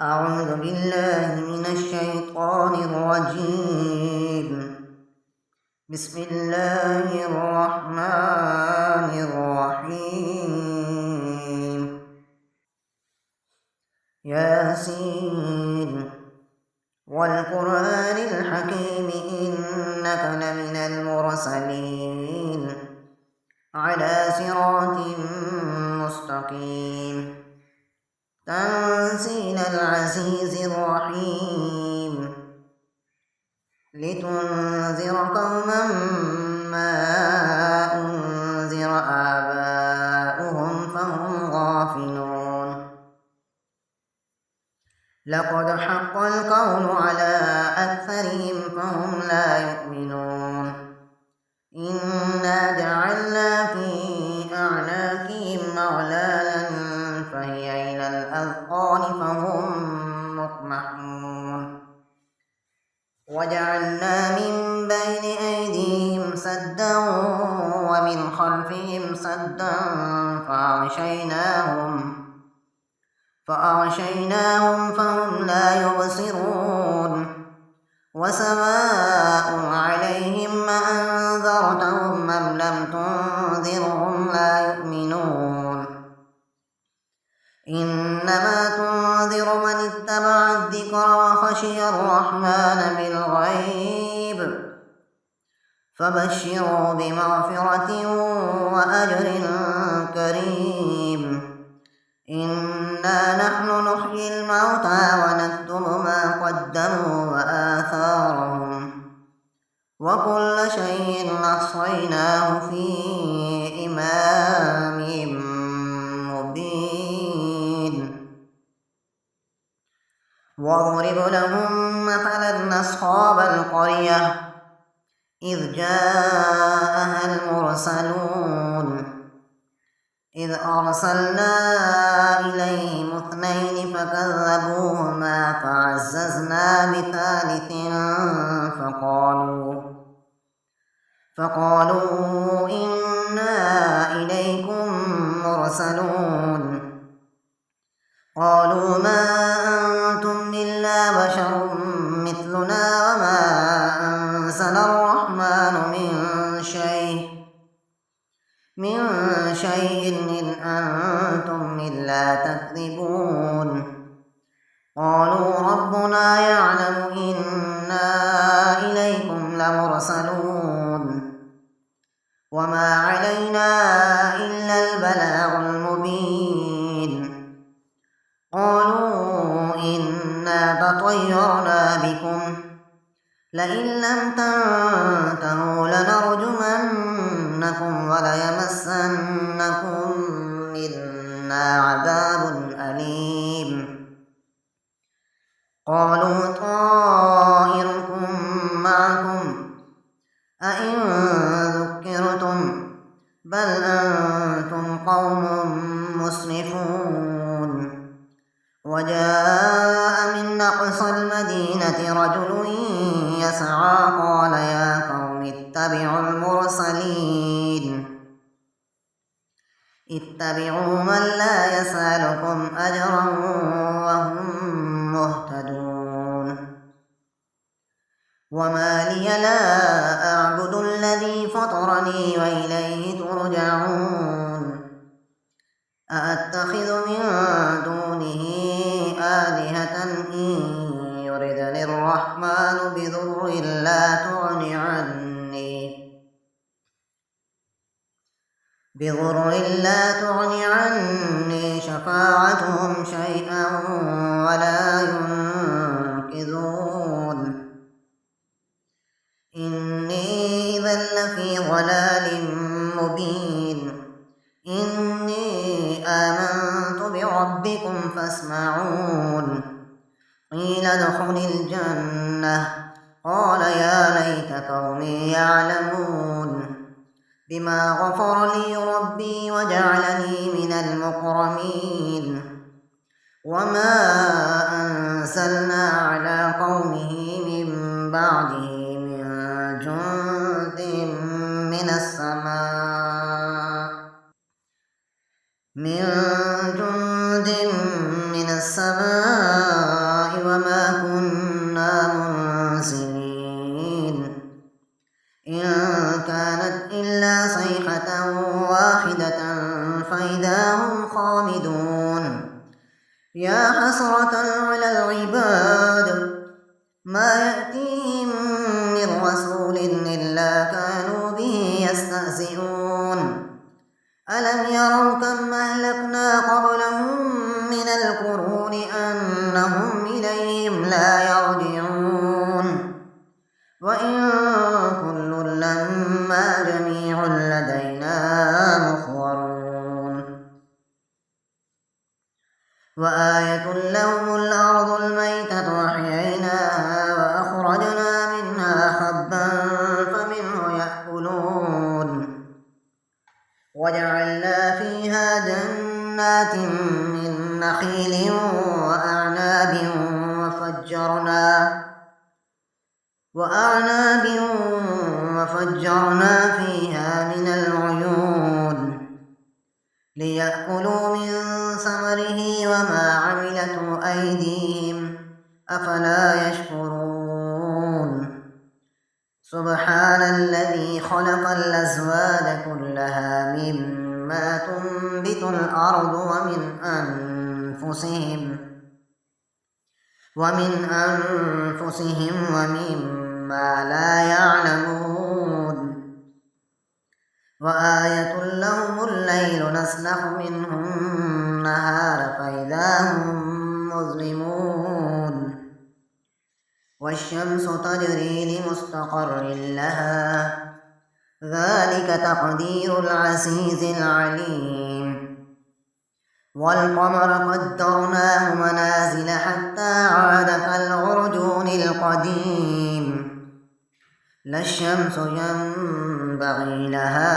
أعوذ بالله من الشيطان الرجيم. بسم الله الرحمن الرحيم. ياسين والقرآن الحكيم إنك لمن المرسلين على صراط مستقيم تنزيل العزيز الرحيم لتنذر قوما ما أنذر آباؤهم فهم غافلون لقد حق القول على أكثرهم فهم لا يؤمنون إنا جعلنا في أعناقهم أغلالا فهي إلى الأذقان فهم مقمحون وجعلنا من بين أيديهم سدا ومن خلفهم سدا فأغشيناهم فهم لا يبصرون وسواء عليهم أأنذرتهم أم لم تنذرهم لا يؤمنون إنما تنذر من اتبع الذكر وخشي الرحمن بالغيب فبشروا بمغفرة وأجر كريم إنا نحن نحيي الموتى ونكتب ما قدموا وآثارهم وكل شيء أحصيناه في إمام مبين واضرب لهم مثلا أصحاب القرية إذ جاءها المرسلون إذ أرسلنا إليهم اثنين فكذبوهما فعززنا بثالث فقالوا إنا إليكم مرسلون قالوا ما أنتم إلا بشر مثلنا وما أنزل الرحمن من شيء إن أنتم إلا تكذبون قالوا ربنا يعلم إنا إليكم لمرسلون وما علينا إلا البلاغ المبين قالوا إنا تطيرنا بكم لئن لم تنتهوا لنرجمنكم وليمسنكم منا عذاب أليم قالوا طائركم معكم أئن ذكرتم بل أنتم قوم مسرفون وجاء من أقصى المدينة رجل يسعى قال يا قوم اتبعوا المرسلين اتبعوا من لا يسألكم أجرا وهم مهتدون وما لي لا أعبد الذي فطرني وإليه ترجعون أأتخذ من دونه آلهة إن يردني الرحمن بضر لا تغن عني شفاعتهم شيئا ولا ينقذون إني إذا لفي ضلال مبين إني آمنت بربكم فاسمعون قيل ادخل الجنة قال يا ليت قومي يعلمون بما غفر لي ربي وجعلني من المكرمين وما أنزلنا على قومه من بعده من جند من السماء يا حسرة على العباد ما يأتيهم من رسول إلا كانوا به يستهزئون ألم يروا كم أهلكنا قبلهم من القرون أنهم إليهم لا يرجعون وإن كل لما جميع لدينا محضرون وآية لهم الأرض الميتة أحييناها وأخرجنا منها حبا فمنه يأكلون وجعلنا فيها جنات من نخيل وأعناب وفجرنا فيها من العيون ليأكلوا من ثمره وما عملته أيديهم أفلا يشكرون سبحان الذي خلق الأزواج كلها مما تنبت الأرض ومن أنفسهم ومما لا يعلمون وآية لهم الليل نسلخ منه النهار فإذا هم مظلمون والشمس تجري لمستقر لها ذلك تقدير العزيز العليم والقمر قدرناه منازل حتى عاد كالعرجون القديم لا الشمس ينبغي لها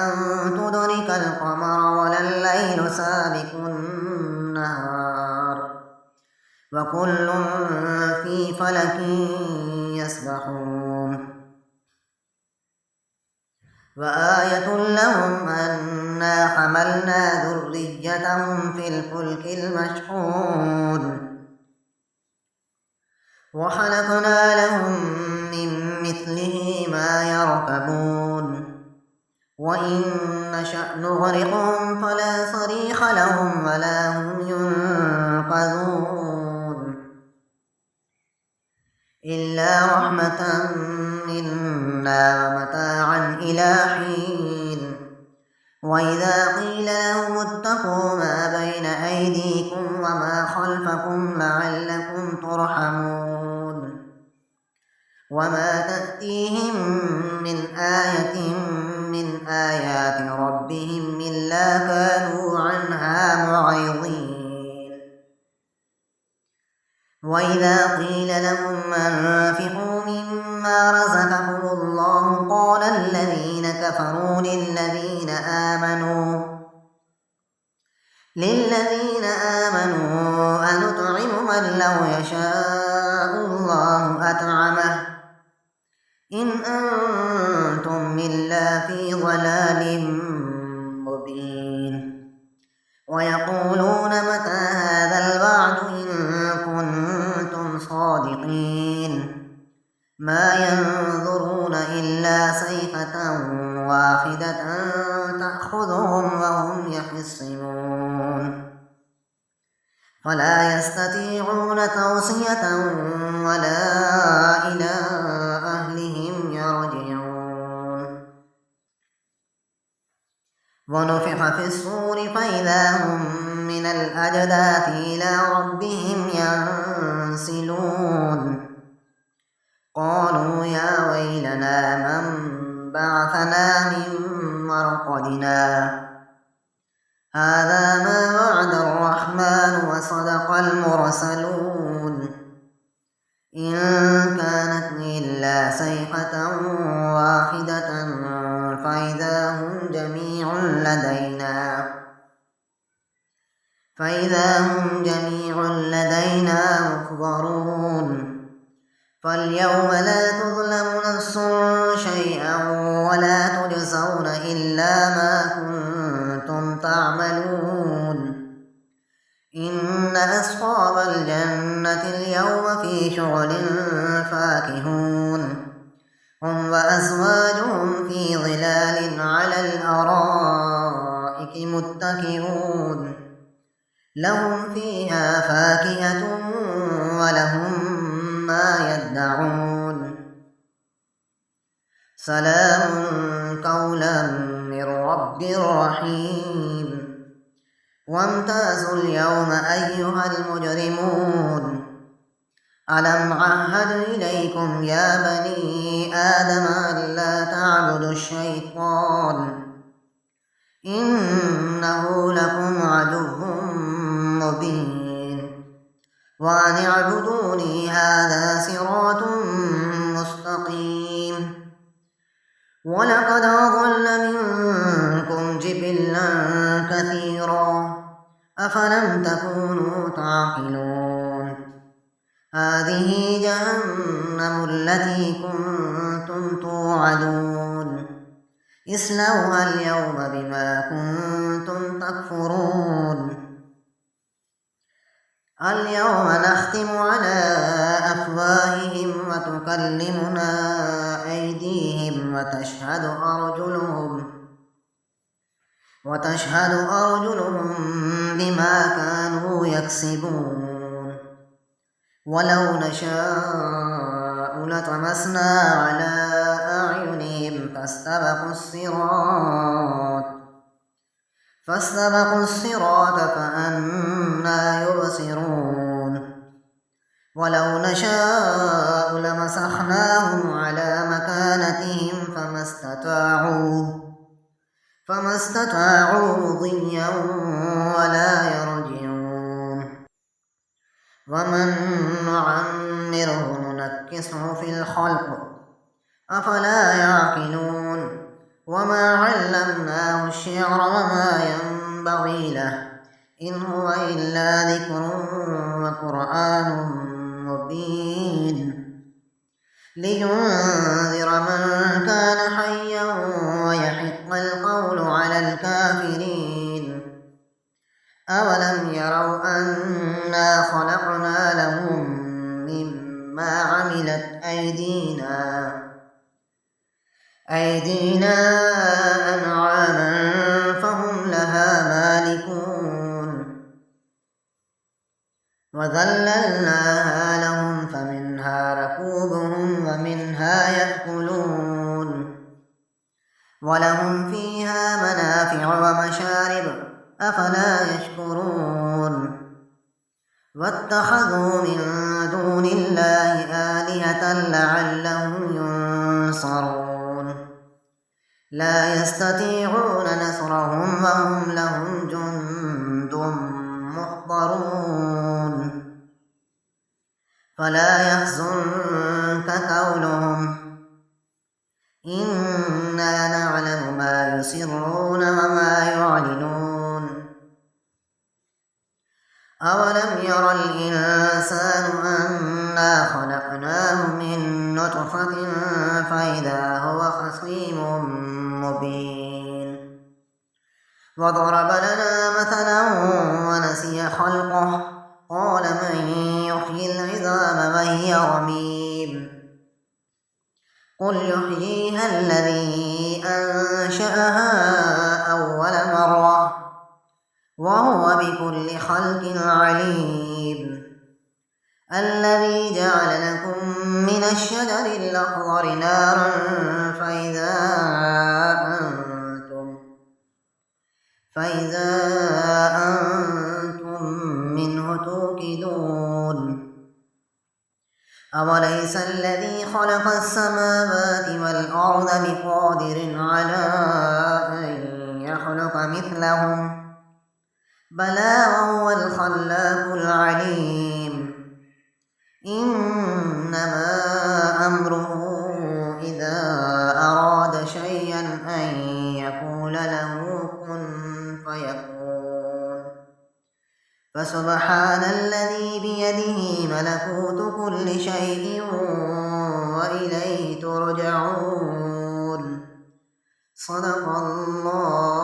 أن تدرك القمر ولا الليل سابق النهار وكل في فلك يسبحون وآية لهم أنا حملنا ذريتهم في الفلك المشحون وخلقنا لهم من مثله ما يركبون وإن نشأ نغرقهم فلا صريخ لهم ولا هم ينقذون إلا رحمة منا ومتاعا إلى حين وإذا قيل لهم اتقوا ما بين أيديكم وما خلفكم لعلكم ترحمون وما تأتيهم من آية من آيات ربهم إلا كانوا عنها معرضين وإذا قيل لهم أنفقوا مما رزقكم الله قال الذين كفروا للذين آمنوا أنطعم من لو يشاء الله أطعمه إن أنتم إلا في ضلال مبين ويقولون متى هذا الوعد إن كنتم صادقين ما ينظرون إلا صيحة واحدة تأخذهم وهم يخصمون فلا يستطيعون توصية ولا إلى أهلهم يرجعون ونفخ في الصور فإذا هم من الأجداث إلى ربهم ينسلون قالوا يا ويلنا من بعثنا من مرقدنا هذا ما وعد الرحمن وصدق المرسلون إن كانت إلا صيحة واحدة فإذا هم جميع لدينا محضرون فاليوم لا تظلم نفس شيئا ولا تجزون إلا ما كنتم تعملون إن أصحاب الجنة اليوم في شغل فاكهون هم وأزواجهم في ظلال على الأرائك متكئون لهم فيها فاكهة ولهم ما يدعون سلام قولا من رب رحيم وامتازوا اليوم أيها المجرمون ألم عهد إليكم يا بني آدم ألا تعبدوا الشيطان إنه لكم عدو مبين وأن اعبدوني هذا صراط مستقيم ولقد أضل منكم جبلا كثيرا أفلم تكونوا تعقلون هذه جهنم التي كنتم توعدون اصلوها اليوم بما كنتم تكفرون اليوم نختم على أفواههم وتكلمنا أيديهم وتشهد أرجلهم بما كانوا يكسبون ولو نشاء لطمسنا على أعينهم فاستبقوا الصراط فأنى يبصرون ولو نشاء لمسخناهم على مكانتهم فما استطاعوا مضيا ولا يرجعون ومن نعمره ننكسه في الخلق أفلا يعقلون وما علمناه الشعر وما ينبغي له إن هو إلا ذكر وقرآن مبين لينذر من كان حيا ويحق القول على الكافرين أولم يروا أنا خلقنا لهم مما عملت أيدينا أنعاما فهم لها مالكون وذللناها لهم فمنها ركوبهم ومنها يأكلون ولهم فيها منافع ومشارب أفلا يشكرون واتخذوا من دون الله آلهة لعلهم ينصرون لا يستطيعون نصرهم وهم لهم جند محضرون فلا يحزنك قولهم إنا نعلم ما يسرون وما يعلنون أولم ير الإنسان أنا خلقناه من نطفة فإذا هو خصيم مبين وضرب لنا مثلا ونسي خلقه قال من يحيي العظام وهي رميم قل يحييها الذي أنشأها أول مرة وهو بكل خلق عليم الذي جعل لكم من الشجر الأخضر نارا فإذا أنتم منه توقدون أوليس الذي خلق السماوات والأرض بقادر على أن يخلق مثلهم بلى وهو الخلاق العليم إنما أمره إذا أراد شيئا أن يقول له كن فيكون فسبحان الذي بيده ملكوت كل شيء وإليه ترجعون صدق الله